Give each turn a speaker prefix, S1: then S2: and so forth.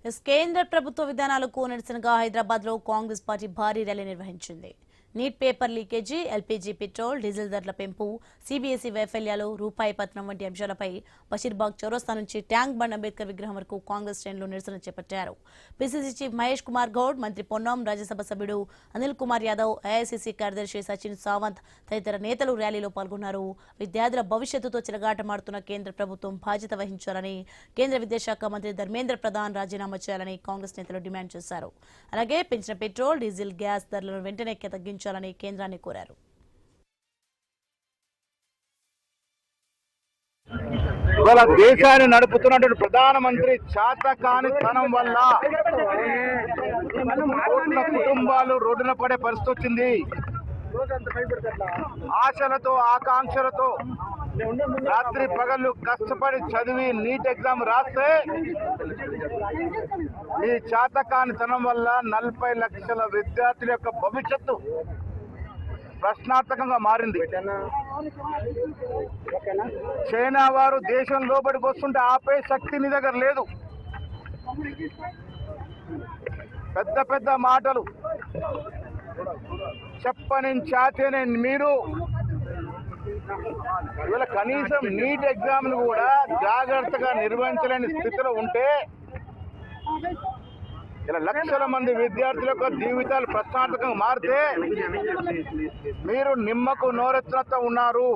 S1: కేంద్ర ప్రభుత్వ విధానాలకు నిరసనగా హైదరాబాద్ లో కాంగ్రెస్ పార్టీ భారీ ర్యాలీ నిర్వహించింది. Neat paper leakage, LPG petrol, diesel ధరల పెంపు, సీబీఎస్ఈ వైఫల్యాలు, రూపాయి పతనం వంటి అంశాలపై బషీర్బాగ్ చౌరస్తా నుంచి ట్యాంక్ బండ్ అంబేద్కర్ విగ్రహం వరకు కాంగ్రెస్ శ్రేణులు నిరసన చేపట్టారు. పీసీసీ చీఫ్ మహేష్ కుమార్ గౌడ్, మంత్రి పొన్నం, రాజ్యసభ సభ్యుడు అనిల్ కుమార్ యాదవ్, ఏఐసీసీ కార్యదర్శి సచిన్ సావంత్ తదితర నేతలు ర్యాలీలో పాల్గొన్నారు. విద్యార్థుల భవిష్యత్తుతో చెలగాటమాడుతున్న కేంద్ర ప్రభుత్వం బాధ్యత వహించాలని, కేంద్ర విద్యాశాఖ మంత్రి ధర్మేంద్ర ప్రధాన్ రాజీనామా చేయాలని కాంగ్రెస్ నేతలు డిమాండ్ చేశారు. అలాగే పెంచిన పెట్రోల్, డీజిల్, గ్యాస్ ధరలను వెంటనే తగ్గించాలని కేంద్రాన్ని కోరారు.
S2: ఇవాళ దేశాన్ని నడుపుతున్నటువంటి ప్రధానమంత్రి చాతకానితనం వల్ల కోట్ల కుటుంబాలు రోడ్డున పడే పరిస్థితి వచ్చింది. ఆశలతో, ఆకాంక్షలతో రాత్రి పగళ్ళు కష్టపడి చదివి నీట్ ఎగ్జామ్ రాస్తే ఈ చాతకానితనం వల్ల 40 లక్షల విద్యార్థుల యొక్క భవిష్యత్తు ప్రశ్నార్థకంగా మారింది. చైనా వారు దేశం లోబడికి వస్తుంటే ఆపే శక్తి నీ దగ్గర లేదు. పెద్ద పెద్ద మాటలు చెప్పని చాతేనే మీరు ఇవాళ కనీసం నీట్ ఎగ్జామ్ ను కూడా జాగ్రత్తగా నిర్వహించలేని స్థితిలో ఉంటే ఇలా లక్షల మంది విద్యార్థుల యొక్క జీవితాలు ప్రశ్నార్థకంగా మారితే మీరు నిమ్మకు నోరెత్తినట్టు ఉన్నారు.